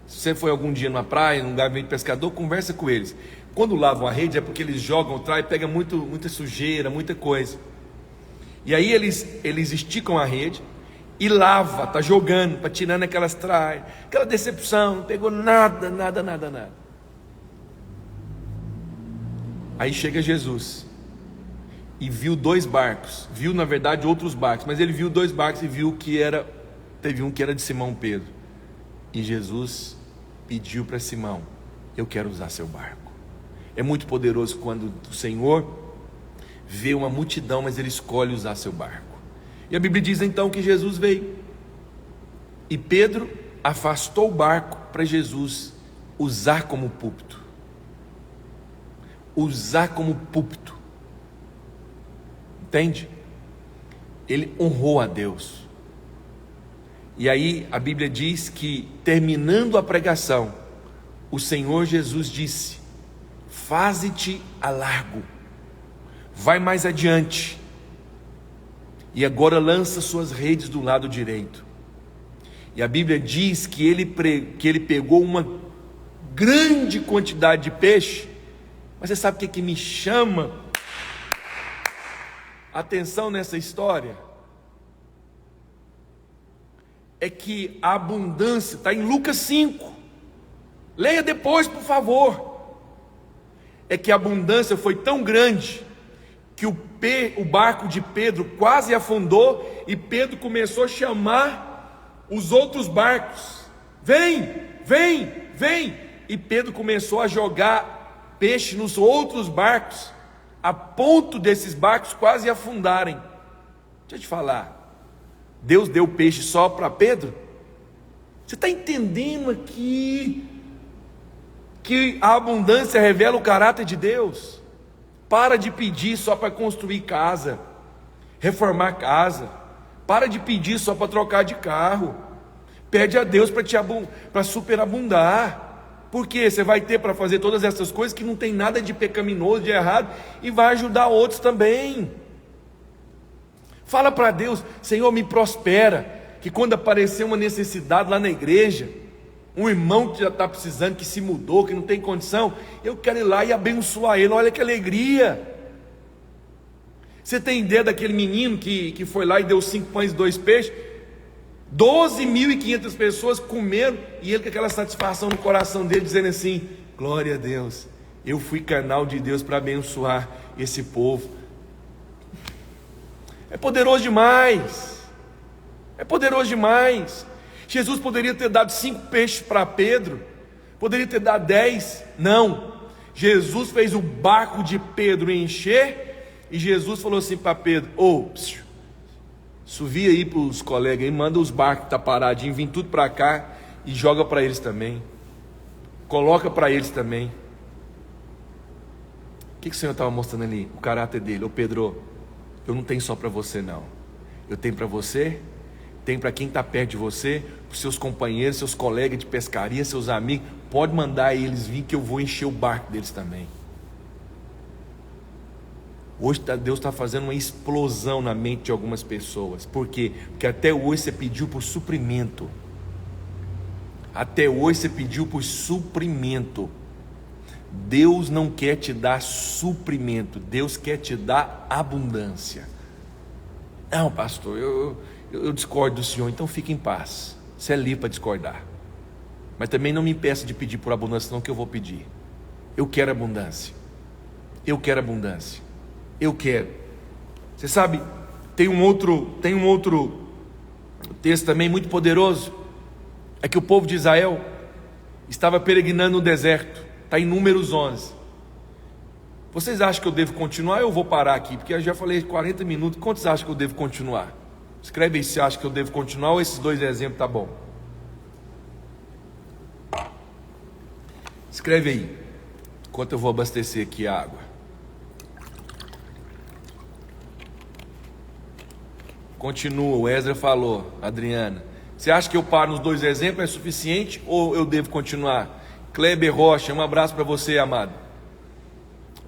Se você foi algum dia numa praia, num lugar de pescador, conversa com eles. Quando lavam a rede é porque eles jogam, trai, pega muita sujeira, muita coisa. E aí eles esticam a rede e lava, tá jogando, para tirando aquelas traias, aquela decepção, não pegou nada. Aí chega Jesus e viu 2 barcos, viu na verdade outros barcos, mas ele viu 2 barcos e viu que teve um que era de Simão Pedro. E Jesus pediu para Simão, eu quero usar seu barco. É muito poderoso quando o Senhor vê uma multidão, mas ele escolhe usar seu barco. E a Bíblia diz então que Jesus veio e Pedro afastou o barco para Jesus usar como púlpito. Usar como púlpito. Entende? Ele honrou a Deus. E aí a Bíblia diz que, terminando a pregação, o Senhor Jesus disse, faze-te a largo, vai mais adiante, e agora lança suas redes do lado direito. E a Bíblia diz que ele pegou uma grande quantidade de peixe. Mas você sabe o que me chama a atenção nessa história? É que a abundância está em Lucas 5. Leia depois, por favor. É que a abundância foi tão grande que o barco de Pedro quase afundou e Pedro começou a chamar os outros barcos. Vem. E Pedro começou a jogar peixe nos outros barcos, a ponto desses barcos quase afundarem. Deixa eu te falar. Deus deu peixe só para Pedro? Você está entendendo aqui que a abundância revela o caráter de Deus? Para de pedir só para construir casa, reformar casa. Para de pedir só para trocar de carro. Pede a Deus para superabundar. Porque você vai ter para fazer todas essas coisas que não tem nada de pecaminoso, de errado, e vai ajudar outros também. Fala para Deus, Senhor, me prospera, que quando aparecer uma necessidade lá na igreja, um irmão que já está precisando, que se mudou, que não tem condição, eu quero ir lá e abençoar ele. Olha que alegria. Você tem ideia daquele menino que foi lá e deu 5 pães e 2 peixes? 12.500 pessoas comeram, e ele com aquela satisfação no coração dele, dizendo assim, glória a Deus, eu fui canal de Deus para abençoar esse povo. É poderoso demais. É poderoso demais. Jesus poderia ter dado 5 peixes para Pedro, poderia ter dado 10, não. Jesus fez o barco de Pedro encher, e Jesus falou assim para Pedro, subia aí para os colegas aí, manda os barcos que estão paradinhos, vem tudo para cá e joga para eles também, coloca para eles também. O que o Senhor estava mostrando ali? O caráter dele. Ô Pedro, eu não tenho só para você não. Eu tenho para você, tenho para quem está perto de você, para os seus companheiros, seus colegas de pescaria, seus amigos. Pode mandar eles vir que eu vou encher o barco deles também. Hoje Deus está fazendo uma explosão na mente de algumas pessoas. Por quê? Porque até hoje você pediu por suprimento. Até hoje você pediu por suprimento. Deus não quer te dar suprimento, Deus quer te dar abundância. Não, pastor, eu discordo do senhor, então fique em paz. Você é livre para discordar. Mas também não me impeça de pedir por abundância, não, que eu vou pedir. Eu quero abundância. Eu quero abundância. Eu quero. Você sabe, tem um outro texto também muito poderoso. É que o povo de Israel estava peregrinando no deserto. Está em Números 11. Vocês acham que eu devo continuar ou eu vou parar aqui? Porque eu já falei 40 minutos. Quantos acham que eu devo continuar? Escreve aí se acha que eu devo continuar ou esses dois exemplos tá bom. Escreve aí, enquanto eu vou abastecer aqui a água. Continua, o Ezra falou, Adriana. Você acha que eu paro nos dois exemplos é suficiente ou eu devo continuar? Kleber Rocha, um abraço para você, amado.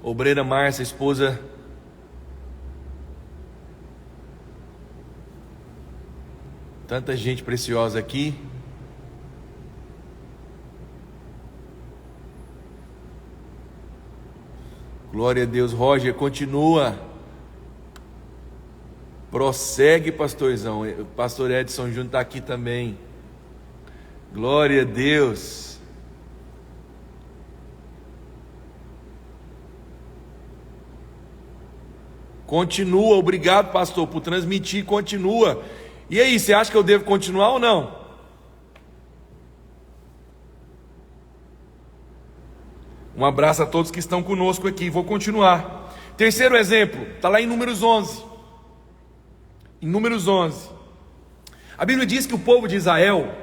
Obreira Márcia, esposa. Tanta gente preciosa aqui. Glória a Deus. Roger, continua. Prossegue, pastorzão. O pastor Edson Júnior está aqui também. Glória a Deus. Continua, obrigado, pastor, por transmitir. Continua. E aí, você acha que eu devo continuar ou não? Um abraço a todos que estão conosco aqui. Vou continuar. Terceiro exemplo, está lá em Números 11. Em Números 11. A Bíblia diz que o povo de Israel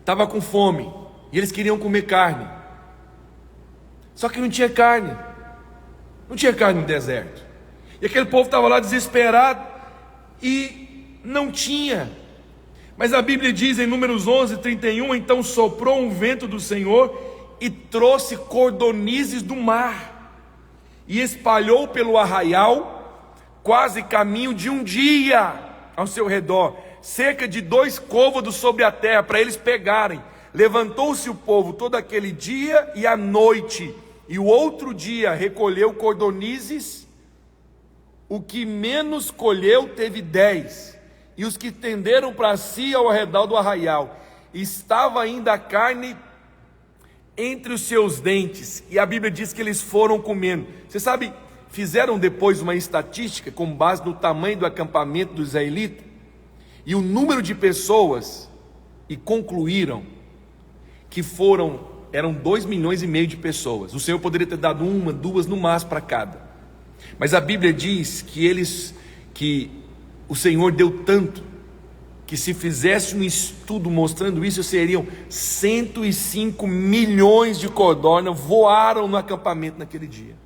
estava com fome e eles queriam comer carne. Só que não tinha carne. Não tinha carne no deserto. E aquele povo estava lá desesperado e não tinha. Mas a Bíblia diz em Números 11, 31, então soprou um vento do Senhor e trouxe cordonizes do mar e espalhou pelo arraial quase caminho de um dia ao seu redor, cerca de 2 côvados sobre a terra, para eles pegarem. Levantou-se o povo todo aquele dia e à noite, e o outro dia recolheu cordonizes. O que menos colheu teve 10, e os que tenderam para si ao redor do arraial, estava ainda a carne entre os seus dentes, e a Bíblia diz que eles foram comendo. Você sabe, fizeram depois uma estatística com base no tamanho do acampamento dos israelitas, e o número de pessoas, e concluíram que eram 2,5 milhões de pessoas. O Senhor poderia ter dado 1, 2 no máximo para cada. Mas a Bíblia diz que o Senhor deu tanto, que se fizesse um estudo mostrando isso, seriam 105 milhões de codornas voaram no acampamento naquele dia.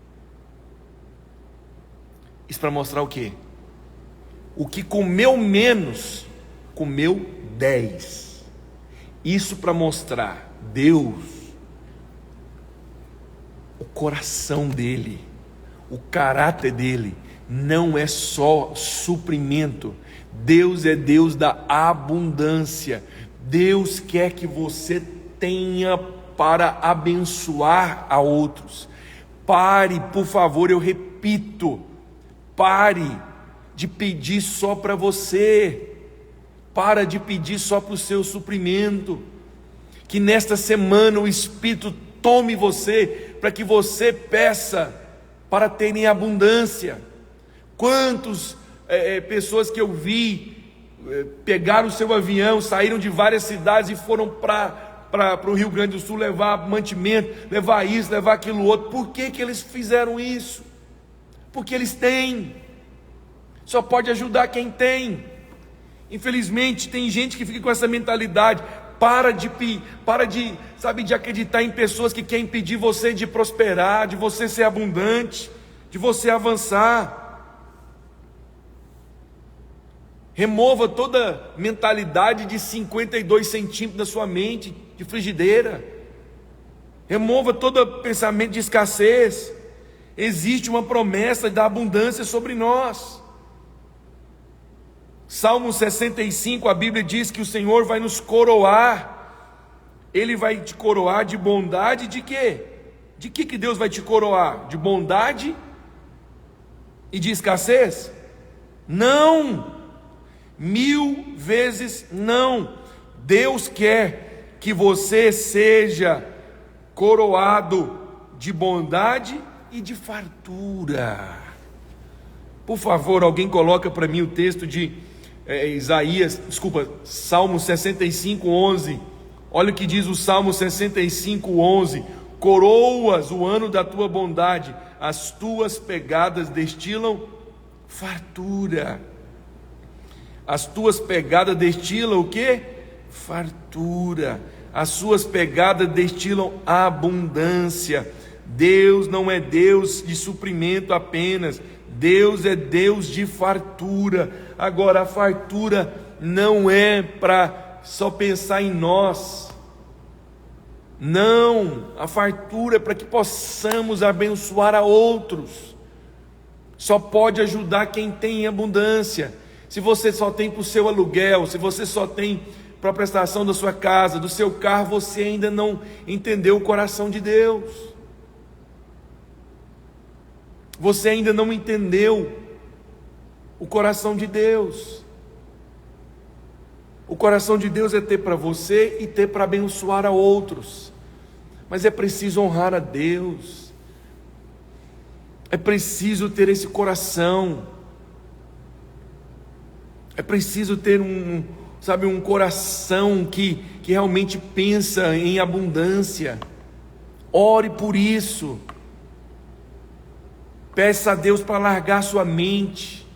Isso para mostrar o quê? O que comeu menos, comeu 10. Isso para mostrar Deus, o coração dele, o caráter dele. Não é só suprimento. Deus é Deus da abundância. Deus quer que você tenha para abençoar a outros. Pare, por favor, eu repito, pare de pedir só para você. Para de pedir só para o seu suprimento. Que nesta semana o Espírito tome você, para que você peça para terem abundância. Quantas pessoas que eu vi pegaram o seu avião, saíram de várias cidades e foram para o Rio Grande do Sul levar mantimento, levar isso, levar aquilo outro. Por que eles fizeram isso? Porque eles têm. Só pode ajudar quem tem. Infelizmente tem gente que fica com essa mentalidade: Para de, sabe, de acreditar em pessoas que querem impedir você de prosperar, de você ser abundante, de você avançar. Remova toda mentalidade de 52 centímetros da sua mente, de frigideira. Remova todo pensamento de escassez. Existe uma promessa da abundância sobre nós. Salmo 65, a Bíblia diz que o Senhor vai nos coroar. Ele vai te coroar de bondade de quê? De que Deus vai te coroar? De bondade e de escassez? Não! 1000 vezes não. Deus quer que você seja coroado de bondade e de fartura. Por favor, alguém coloca para mim o texto de Salmo 65, 11. Olha o que diz o Salmo 65, 11. Coroas o ano da tua bondade, as tuas pegadas destilam fartura. As tuas pegadas destilam o quê? Fartura. As suas pegadas destilam abundância. Deus não é Deus de suprimento apenas. Deus é Deus de fartura. Agora, a fartura não é para só pensar em nós. Não, a fartura é para que possamos abençoar a outros. Só pode ajudar quem tem em abundância. Se você só tem para o seu aluguel, se você só tem para a prestação da sua casa, do seu carro, você ainda não entendeu o coração de Deus. Você ainda não entendeu o coração de Deus. O coração de Deus é ter para você e ter para abençoar a outros. Mas é preciso honrar a Deus. É preciso ter esse coração. É preciso ter um coração que realmente pensa em abundância. Ore por isso. Peça a Deus para largar sua mente.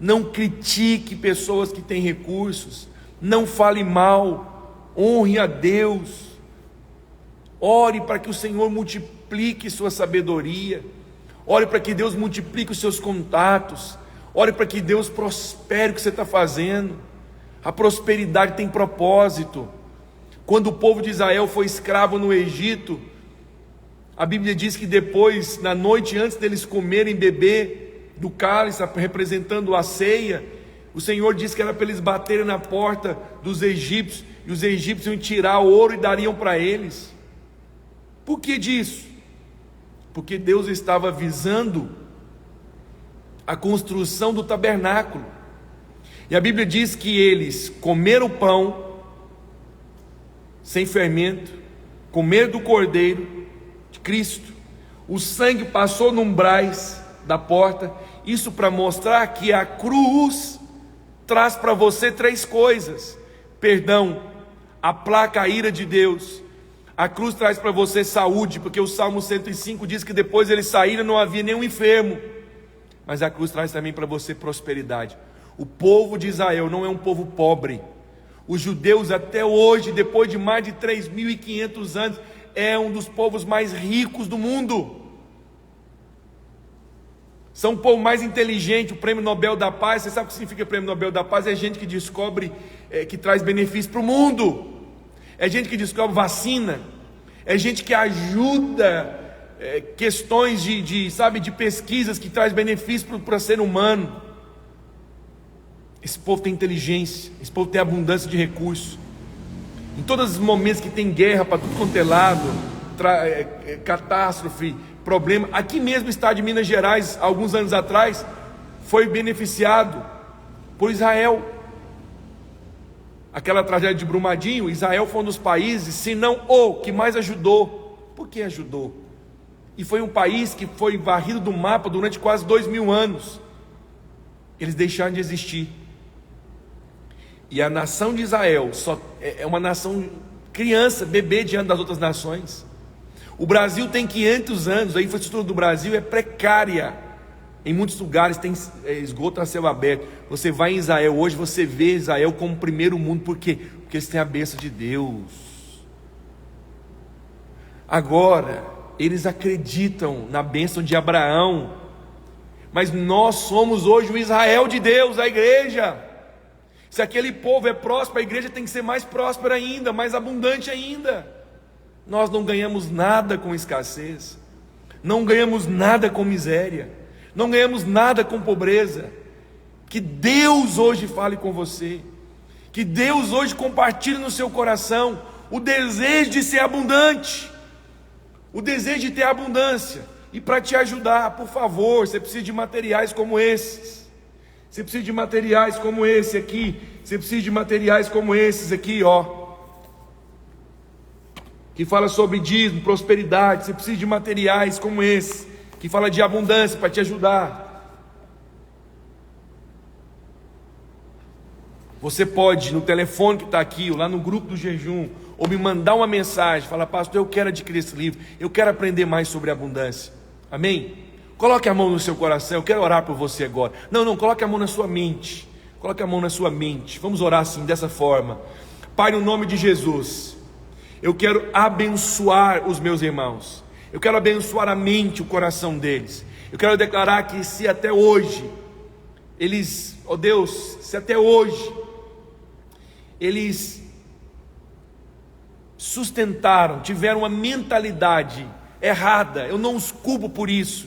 Não critique pessoas que têm recursos. Não fale mal. Honre a Deus. Ore para que o Senhor multiplique sua sabedoria. Ore para que Deus multiplique os seus contatos. Ore para que Deus prospere o que você está fazendo. A prosperidade tem propósito. Quando o povo de Israel foi escravo no Egito, a Bíblia diz que depois, na noite antes deles comerem e beber do cálice, representando a ceia, o Senhor disse que era para eles baterem na porta dos egípcios, e os egípcios iam tirar o ouro e dariam para eles. Por que disso? Porque Deus estava visando a construção do tabernáculo. E a Bíblia diz que eles comeram o pão sem fermento, comeram do cordeiro de Cristo, o sangue passou no umbrais da porta. Isso para mostrar que a cruz traz para você 3 coisas: perdão, aplaca a ira de Deus. A cruz traz para você saúde, porque o Salmo 105 diz que depois eles saíram não havia nenhum enfermo. Mas a cruz traz também para você prosperidade. O povo de Israel não é um povo pobre. Os judeus até hoje, depois de mais de 3.500 anos, é um dos povos mais ricos do mundo. São o povo mais inteligente. O Prêmio Nobel da Paz, você sabe o que significa Prêmio Nobel da Paz? É gente que descobre, que traz benefício para o mundo. É gente que descobre vacina. É gente que ajuda questões de pesquisas que traz benefício para o ser humano. Esse povo tem inteligência, esse povo tem abundância de recursos. Em todos os momentos que tem guerra para tudo quanto é lado, catástrofe, problema, aqui mesmo o estado de Minas Gerais, alguns anos atrás, foi beneficiado por Israel. Aquela tragédia de Brumadinho, Israel foi um dos países, se não o que mais ajudou. Por que ajudou? E foi um país que foi varrido do mapa durante quase 2000 anos. Eles deixaram de existir. E a nação de Israel só é uma nação criança, bebê diante das outras nações. O Brasil tem 500 anos, a infraestrutura do Brasil é precária. Em muitos lugares tem esgoto a céu aberto. Você vai em Israel hoje, você vê Israel como primeiro mundo. Por quê? Porque eles têm a bênção de Deus. Agora, eles acreditam na bênção de Abraão, mas nós somos hoje o Israel de Deus, a igreja. Se aquele povo é próspero, a igreja tem que ser mais próspera ainda, mais abundante ainda. Nós não ganhamos nada com escassez, não ganhamos nada com miséria, não ganhamos nada com pobreza. Que Deus hoje fale com você, que Deus hoje compartilhe no seu coração o desejo de ser abundante, o desejo de ter abundância. E para te ajudar, por favor, você precisa de materiais como esses. Você precisa de materiais como esse aqui. Você precisa de materiais como esses aqui, ó, que fala sobre dízimo, prosperidade. Você precisa de materiais como esse, que fala de abundância, para te ajudar. Você pode, no telefone que está aqui, ou lá no grupo do jejum, ou me mandar uma mensagem, falar: pastor, eu quero adquirir esse livro, eu quero aprender mais sobre abundância. Amém? Coloque a mão no seu coração, eu quero orar por você agora. Não, coloque a mão na sua mente. Coloque a mão na sua mente. Vamos orar assim, dessa forma. Pai, no nome de Jesus, eu quero abençoar os meus irmãos. Eu quero abençoar a mente, o coração deles. Eu quero declarar que se até hoje eles, ó Deus, se até hoje eles sustentaram, tiveram uma mentalidade errada, eu não os culpo por isso,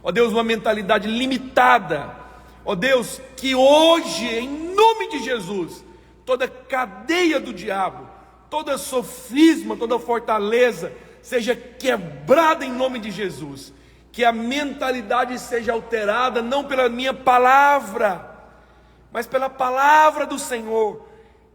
ó Deus, uma mentalidade limitada, ó Deus, que hoje, em nome de Jesus, toda cadeia do diabo, toda sofisma, toda fortaleza, seja quebrada em nome de Jesus, que a mentalidade seja alterada, não pela minha palavra, mas pela palavra do Senhor,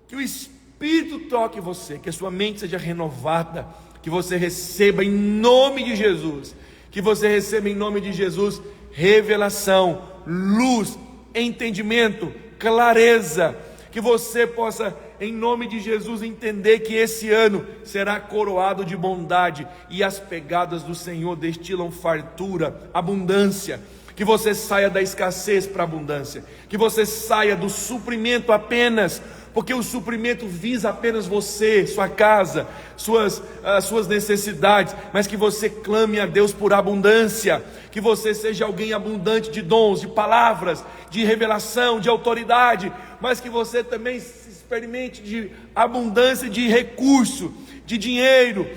que o Espírito toque você, que a sua mente seja renovada, que você receba em nome de Jesus, que você receba em nome de Jesus revelação, luz, entendimento, clareza, que você possa em nome de Jesus entender que esse ano será coroado de bondade, e as pegadas do Senhor destilam fartura, abundância. Que você saia da escassez para a abundância, que você saia do suprimento apenas, porque o suprimento visa apenas você, sua casa, suas necessidades, mas que você clame a Deus por abundância, que você seja alguém abundante de dons, de palavras, de revelação, de autoridade, mas que você também experimente de abundância de recurso, de dinheiro,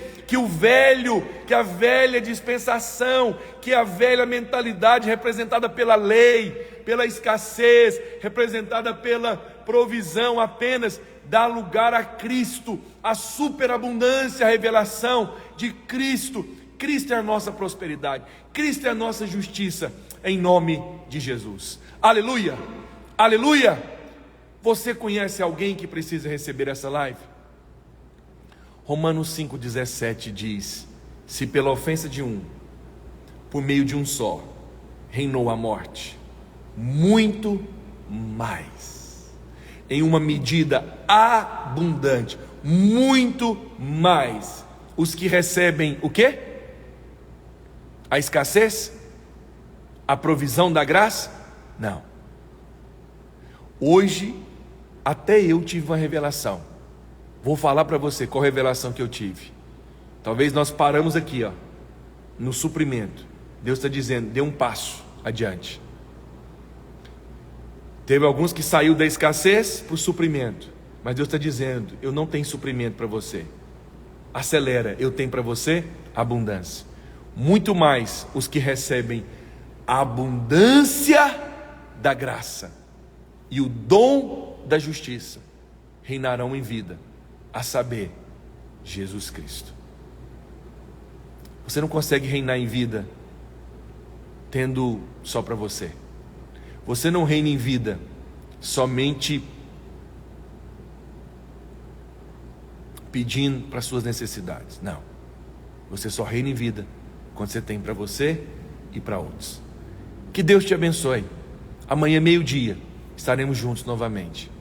que a velha dispensação, que a velha mentalidade representada pela lei, pela escassez, representada pela provisão apenas, dá lugar a Cristo, a superabundância, a revelação de Cristo. Cristo é a nossa prosperidade, Cristo é a nossa justiça, em nome de Jesus. Aleluia, aleluia. Você conhece alguém que precisa receber essa live? Romanos 5,17 diz: se pela ofensa de um, por meio de um só, reinou a morte, muito mais, em uma medida abundante, muito mais, os que recebem o quê? A escassez? A provisão da graça? Não. Hoje, até eu tive uma revelação. Vou falar para você qual revelação que eu tive. Talvez nós paramos aqui, ó, no suprimento. Deus está dizendo: dê um passo adiante. Teve alguns que saiu da escassez para o suprimento, mas Deus está dizendo: eu não tenho suprimento para você. Acelera, eu tenho para você abundância. Muito mais os que recebem a abundância da graça e o dom da justiça reinarão em vida, a saber, Jesus Cristo. Você não consegue reinar em vida tendo só para você. Você não reina em vida somente pedindo para suas necessidades. Não. Você só reina em vida quando você tem para você e para outros. Que Deus te abençoe. Amanhã, meio-dia, estaremos juntos novamente.